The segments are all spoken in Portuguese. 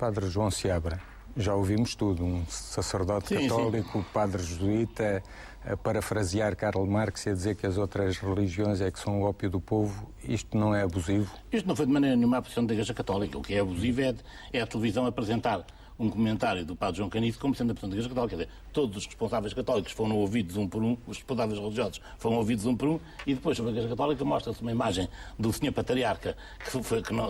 Padre João Seabra, já ouvimos tudo, um sacerdote católico, padre jesuíta, a parafrasear Karl Marx e a dizer que as outras religiões é que são o ópio do povo. Isto não é abusivo? Isto não foi de maneira nenhuma a posição da Igreja Católica. O que é abusivo é a televisão apresentar um comentário do padre João Caniço como sendo a posição da Igreja Católica. Quer dizer, todos os responsáveis católicos foram ouvidos um por um, os responsáveis religiosos foram ouvidos um por um, e depois sobre a Igreja Católica mostra-se uma imagem do senhor patriarca,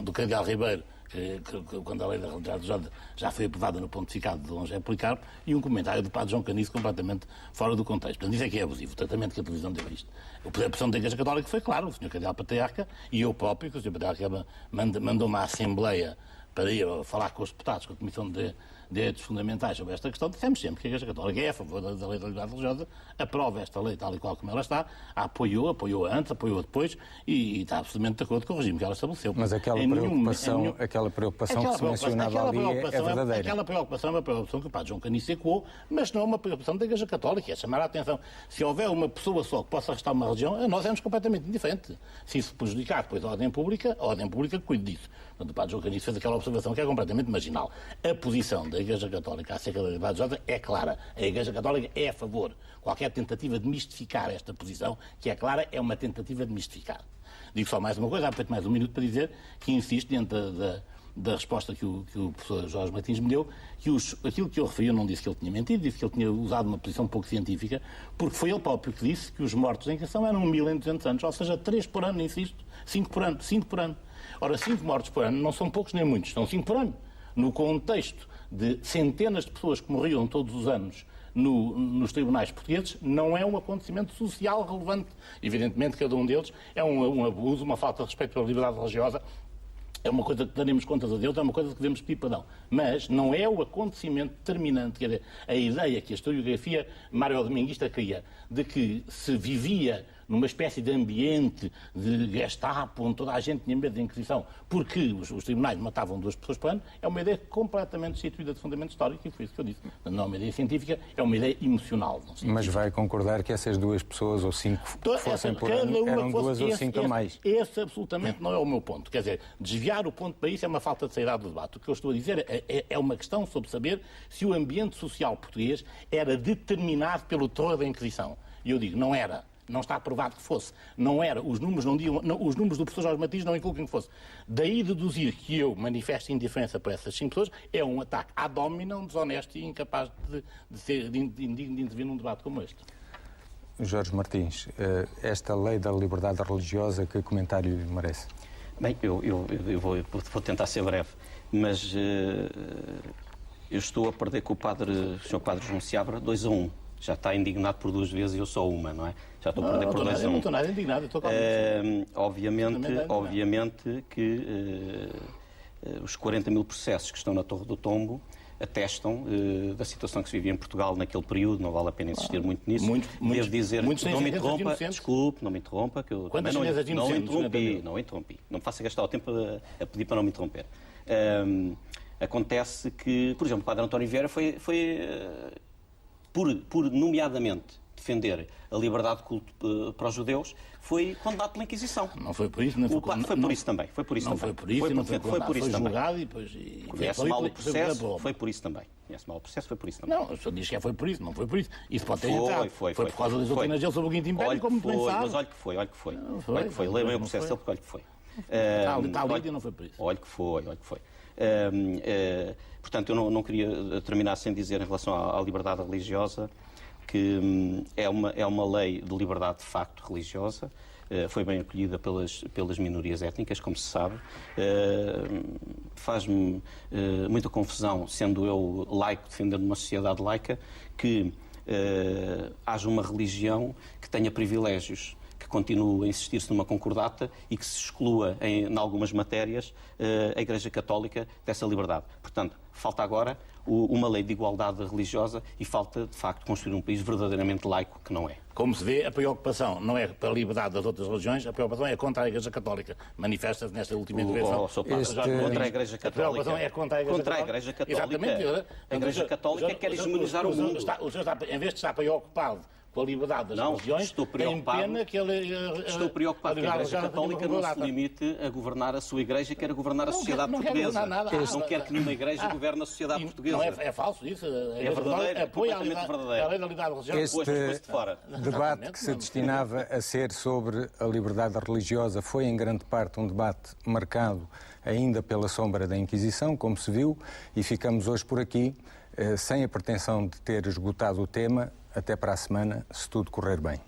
do cardeal Ribeiro, que quando a lei da religião religiosa já foi aprovada no pontificado de Dom José Policarpo, e um comentário do padre João Caniço completamente fora do contexto. Portanto, isso é que é abusivo, o tratamento que a televisão deu a isto. A posição da Igreja Católica foi claro, o senhor cardeal patriarca e eu próprio, que o senhor patriarca mandou-me à Assembleia para ir falar com os deputados, com a Comissão de Direitos Fundamentais sobre esta questão, dissemos sempre que a Igreja Católica é a favor da lei da liberdade religiosa, aprova esta lei tal e qual como ela está, a apoiou antes, apoiou depois e está absolutamente de acordo com o regime que ela estabeleceu. Mas aquela preocupação que se mencionava ali é verdadeira. Aquela preocupação é uma preocupação que o padre João Caniço ecoou, mas não é uma preocupação da Igreja Católica, é chamar a atenção. Se houver uma pessoa só que possa restar uma religião, a nós é completamente indiferente. Se isso prejudicar depois a ordem pública cuide disso. Portanto, o padre João Caniço fez aquela observação que é completamente marginal. A posição da Igreja Católica acerca da liberdade religiosa é clara. A Igreja Católica é a favor. Qualquer tentativa de mistificar esta posição, que é clara, é uma tentativa de mistificar. Digo só mais uma coisa, há pouco mais um minuto para dizer que insisto, diante da resposta que o professor Jorge Martins me deu, que aquilo que eu referi, eu não disse que ele tinha mentido, disse que ele tinha usado uma posição pouco científica, porque foi ele próprio que disse que os mortos em Inquisição eram 1200 anos, ou seja, 3 por ano, insisto, 5 por ano. Ora, 5 mortos por ano não são poucos nem muitos, são 5 por ano. No contexto de centenas de pessoas que morriam todos os anos nos tribunais portugueses, não é um acontecimento social relevante. Evidentemente, cada um deles é um abuso, uma falta de respeito pela liberdade religiosa, é uma coisa que daremos contas a Deus, é uma coisa que devemos pedir perdão. Mas não é o acontecimento determinante, quer dizer, a ideia que a historiografia Mário-Dominguista cria, de que se vivia numa espécie de ambiente de Gestapo, onde toda a gente tinha medo da Inquisição, porque os tribunais matavam 2 pessoas por ano, é uma ideia completamente destituída de fundamento histórico, e foi isso que eu disse. Não é uma ideia científica, é uma ideia emocional. Mas vai concordar que essas 2 pessoas, ou 5 que fossem por ano, eram 2 ou 5 a mais? Esse absolutamente não é o meu ponto. Quer dizer, desviar o ponto para isso é uma falta de seriedade do debate. O que eu estou a dizer é uma questão sobre saber se o ambiente social português era determinado pelo terror da Inquisição. E eu digo, não era. Não está provado que fosse. Não era. Os números os números do professor Jorge Martins não inculcam que fosse. Daí deduzir que eu manifesto indiferença por essas 5 pessoas é um ataque ad hominem, desonesto e incapaz de intervir num debate como este. Jorge Martins, esta lei da liberdade religiosa, que comentário lhe merece? Bem, eu vou tentar ser breve, mas eu estou a perder com o Sr. Padre João Seabra 2-1. Já está indignado por 2 vezes e eu só uma, não é? Já estou a perder por 2-1. Eu não estou nada indignado, estou obviamente que os 40 mil processos que estão na Torre do Tombo atestam da situação que se vivia em Portugal naquele período, não vale a pena insistir muito nisso. Devo dizer, não me interrompa, desculpe, não me interrompa, que eu também não interrompi. Não me faça gastar o tempo a pedir para não me interromper. Acontece que, por exemplo, o Padre António Vieira foi por nomeadamente defender a liberdade de culto para os judeus, foi condenado pela Inquisição. Não foi por isso, não foi por isso também. Foi por isso não também. Foi por isso, não foi por isso também. Julgado e depois conhece mal o processo, foi por isso também. Conhece mal o processo, foi por isso também. Não, o senhor diz que foi por isso, não foi por isso. Isso pode ter entrado. Foi por causa das doutrinas dele sobre o Quinto Império, como muito bem sabe. Mas olha que foi. Leia bem o processo dele, porque olha que foi. Está ali e não foi por isso. Olha que foi. Portanto, eu não queria terminar sem dizer em relação à liberdade religiosa que é uma lei de liberdade de facto religiosa, foi bem acolhida pelas minorias étnicas, como se sabe. Faz-me muita confusão, sendo eu laico, defendendo uma sociedade laica, que haja uma religião que tenha privilégios, que continue a insistir-se numa concordata e que se exclua em algumas matérias a Igreja Católica dessa liberdade. Portanto, falta agora uma lei de igualdade religiosa e falta, de facto, construir um país verdadeiramente laico, que não é. Como se vê, a preocupação não é pela liberdade das outras religiões, a preocupação é contra a Igreja Católica. Manifesta-se nesta última intervenção. Contra a Igreja Católica. A preocupação é contra a Igreja Católica. Exatamente. A Igreja Católica quer hegemonizar o mundo. Em vez de estar preocupado com a liberdade das religiões, estou preocupado, tem pena que ele... Estou preocupado que a Igreja Católica não se limite a governar a sua Igreja e quer governar a sociedade portuguesa. Não quer que nenhuma Igreja governe a sociedade portuguesa. Não é falso isso. É verdadeiro, é completamente verdadeiro. A lei da liberdade religiosa. Este debate que se destinava a ser sobre a liberdade religiosa foi em grande parte um debate marcado ainda pela sombra da Inquisição, como se viu, e ficamos hoje por aqui, sem a pretensão de ter esgotado o tema. Até para a semana, se tudo correr bem.